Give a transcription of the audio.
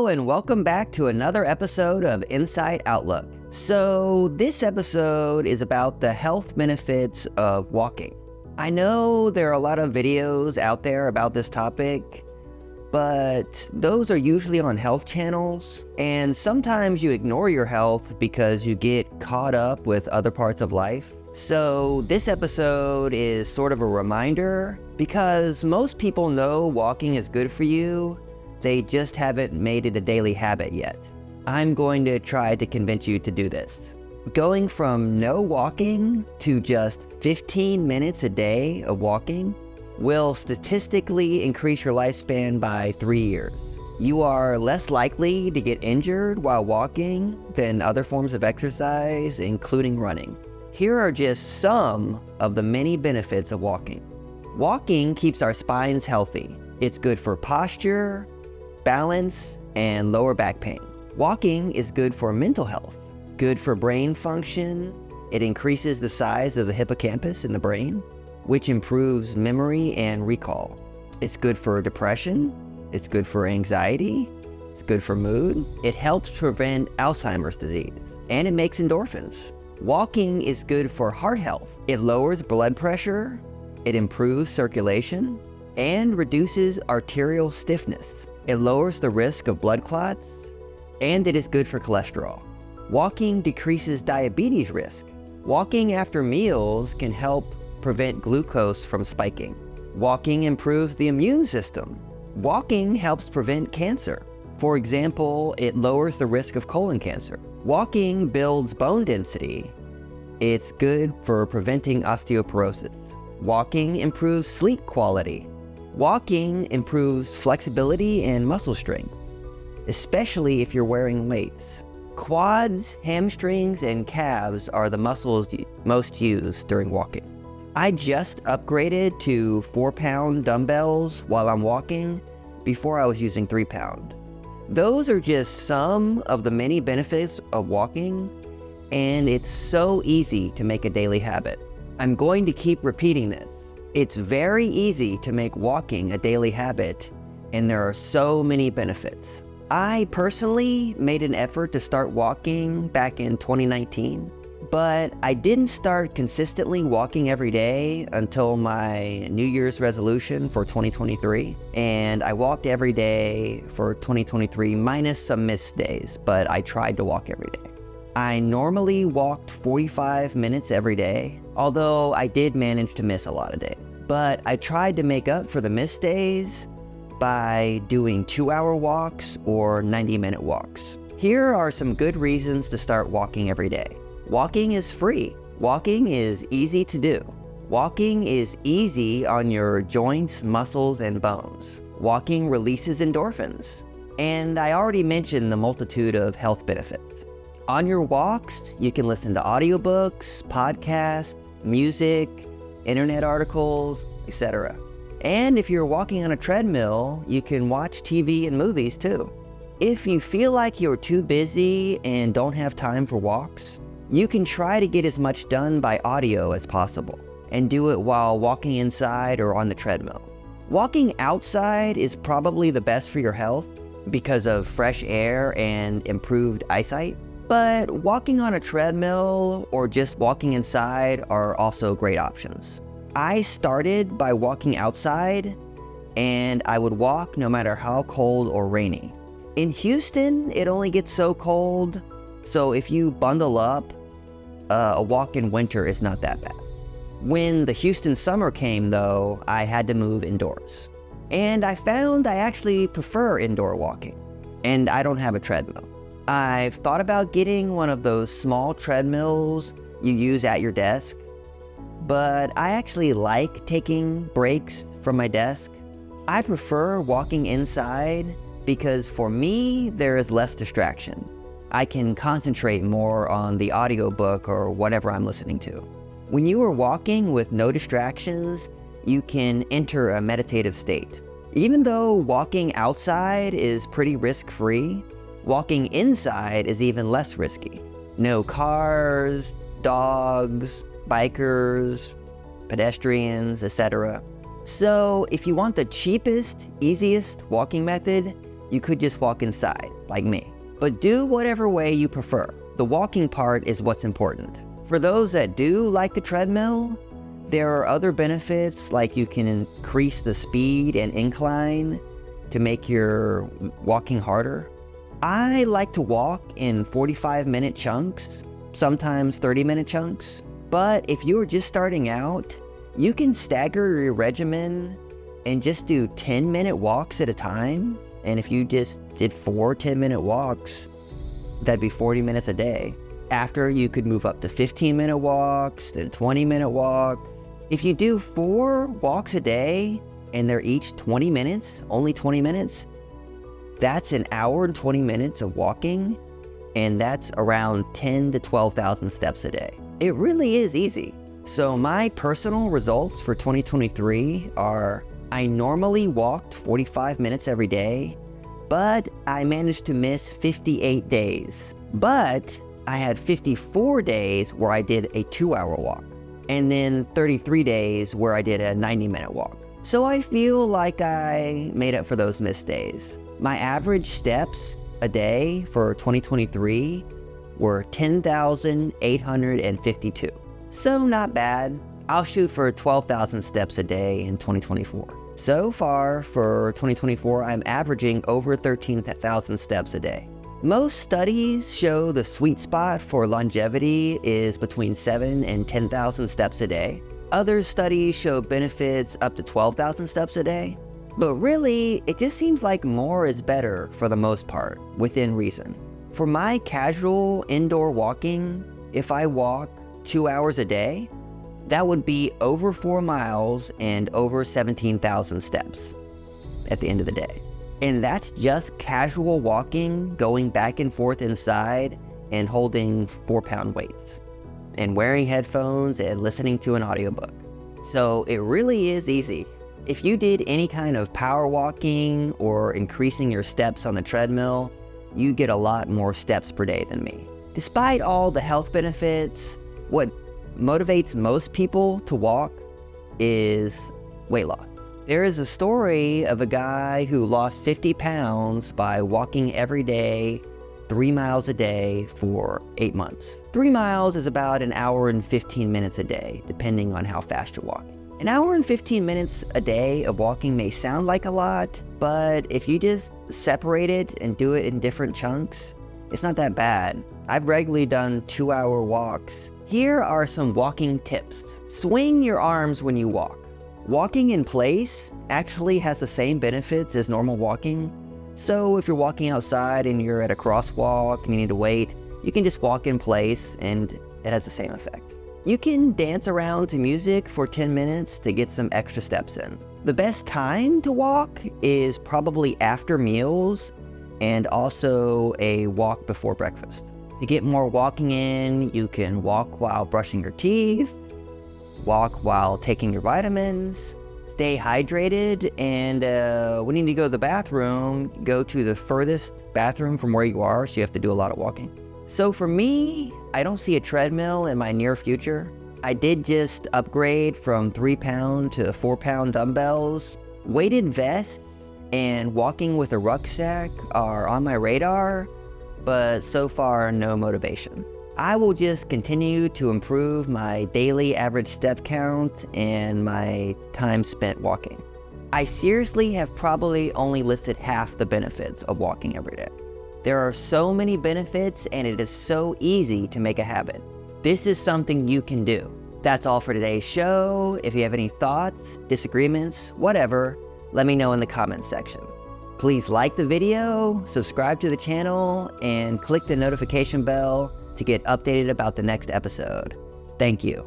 and welcome back to another episode of Insight Outlook. So, this episode is about the health benefits of walking. I know there are a lot of videos out there about this topic, but those are usually on health channels, and sometimes you ignore your health because you get caught up with other parts of life. So, this episode is sort of a reminder because most people know walking is good for you. They just haven't made it a daily habit yet. I'm going to try to convince you to do this. Going from no walking to just 15 minutes a day of walking will statistically increase your lifespan by 3 years. You are less likely to get injured while walking than other forms of exercise, including running. Here are just some of the many benefits of walking. Walking keeps our spines healthy. It's good for posture, balance, and lower back pain. Walking is good for mental health, good for brain function. It increases the size of the hippocampus in the brain, which improves memory and recall. It's good for depression. It's good for anxiety. It's good for mood. It helps prevent Alzheimer's disease, and it makes endorphins. Walking is good for heart health. It lowers blood pressure, it improves circulation, and reduces arterial stiffness. It lowers the risk of blood clots, and it is good for cholesterol. Walking decreases diabetes risk. Walking after meals can help prevent glucose from spiking. Walking improves the immune system. Walking helps prevent cancer. For example, it lowers the risk of colon cancer. Walking builds bone density. It's good for preventing osteoporosis. Walking improves sleep quality. Walking improves flexibility and muscle strength, especially if you're wearing weights. Quads, hamstrings, and calves are the muscles most used during walking. I just upgraded to 4-pound dumbbells while I'm walking. Before I was using 3-pound. Those are just some of the many benefits of walking, and it's so easy to make a daily habit. I'm going to keep repeating this. It's very easy to make walking a daily habit, and there are so many benefits. I personally made an effort to start walking back in 2019, but I didn't start consistently walking every day until my New Year's resolution for 2023, and I walked every day for 2023 minus some missed days, but I tried to walk every day. I normally walked 45 minutes every day, although I did manage to miss a lot of days. But I tried to make up for the missed days by doing 2-hour walks or 90-minute walks. Here are some good reasons to start walking every day. Walking is free. Walking is easy to do. Walking is easy on your joints, muscles, and bones. Walking releases endorphins. And I already mentioned the multitude of health benefits. On your walks, you can listen to audiobooks, podcasts, music, internet articles, etc. And if you're walking on a treadmill, you can watch TV and movies too. If you feel like you're too busy and don't have time for walks, you can try to get as much done by audio as possible and do it while walking inside or on the treadmill. Walking outside is probably the best for your health because of fresh air and improved eyesight. But walking on a treadmill or just walking inside are also great options. I started by walking outside, and I would walk no matter how cold or rainy. In Houston, it only gets so cold, so if you bundle up, a walk in winter is not that bad. When the Houston summer came, though, I had to move indoors. And I found I actually prefer indoor walking, and I don't have a treadmill. I've thought about getting one of those small treadmills you use at your desk, but I actually like taking breaks from my desk. I prefer walking inside because for me, there is less distraction. I can concentrate more on the audiobook or whatever I'm listening to. When you are walking with no distractions, you can enter a meditative state. Even though walking outside is pretty risk-free, walking inside is even less risky. No cars, dogs, bikers, pedestrians, etc. So if you want the cheapest, easiest walking method, you could just walk inside, like me. But do whatever way you prefer. The walking part is what's important. For those that do like the treadmill, there are other benefits, like you can increase the speed and incline to make your walking harder. I like to walk in 45-minute chunks, sometimes 30-minute chunks. But if you are just starting out, you can stagger your regimen and just do 10-minute walks at a time. And if you just did 4 10-minute walks, that'd be 40 minutes a day. After, you could move up to 15-minute walks, then 20-minute walks. If you do 4 walks a day and they're each 20 minutes, only 20 minutes, that's an hour and 20 minutes of walking, and that's around 10 to 12,000 steps a day. It really is easy. So my personal results for 2023 are, I normally walked 45 minutes every day, but I managed to miss 58 days. But I had 54 days where I did a 2-hour walk, and then 33 days where I did a 90-minute walk. So I feel like I made up for those missed days. My average steps a day for 2023 were 10,852. So not bad. I'll shoot for 12,000 steps a day in 2024. So far for 2024, I'm averaging over 13,000 steps a day. Most studies show the sweet spot for longevity is between 7 and 10,000 steps a day. Other studies show benefits up to 12,000 steps a day. But really, it just seems like more is better for the most part, within reason. For my casual indoor walking, if I walk 2 hours a day, that would be over 4 miles and over 17,000 steps at the end of the day. And that's just casual walking, going back and forth inside and holding 4-pound weights and wearing headphones and listening to an audiobook. So it really is easy. If you did any kind of power walking or increasing your steps on the treadmill, you get a lot more steps per day than me. Despite all the health benefits, what motivates most people to walk is weight loss. There is a story of a guy who lost 50 pounds by walking every day, 3 miles a day for 8 months. 3 miles is about an hour and 15 minutes a day, depending on how fast you're walking. An hour and 15 minutes a day of walking may sound like a lot, but if you just separate it and do it in different chunks, it's not that bad. I've regularly done 2-hour walks. Here are some walking tips. Swing your arms when you walk. Walking in place actually has the same benefits as normal walking. So if you're walking outside and you're at a crosswalk and you need to wait, you can just walk in place and it has the same effect. You can dance around to music for 10 minutes to get some extra steps in. The best time to walk is probably after meals and also a walk before breakfast. To get more walking in, you can walk while brushing your teeth, walk while taking your vitamins, stay hydrated, and when you need to go to the bathroom, go to the furthest bathroom from where you are, so you have to do a lot of walking. So for me, I don't see a treadmill in my near future. I did just upgrade from 3-pound to 4-pound dumbbells. Weighted vests and walking with a rucksack are on my radar, but so far no motivation. I will just continue to improve my daily average step count and my time spent walking. I seriously have probably only listed half the benefits of walking every day. There are so many benefits and it is so easy to make a habit. This is something you can do. That's all for today's show. If you have any thoughts, disagreements, whatever, let me know in the comments section. Please like the video, subscribe to the channel, and click the notification bell to get updated about the next episode. Thank you.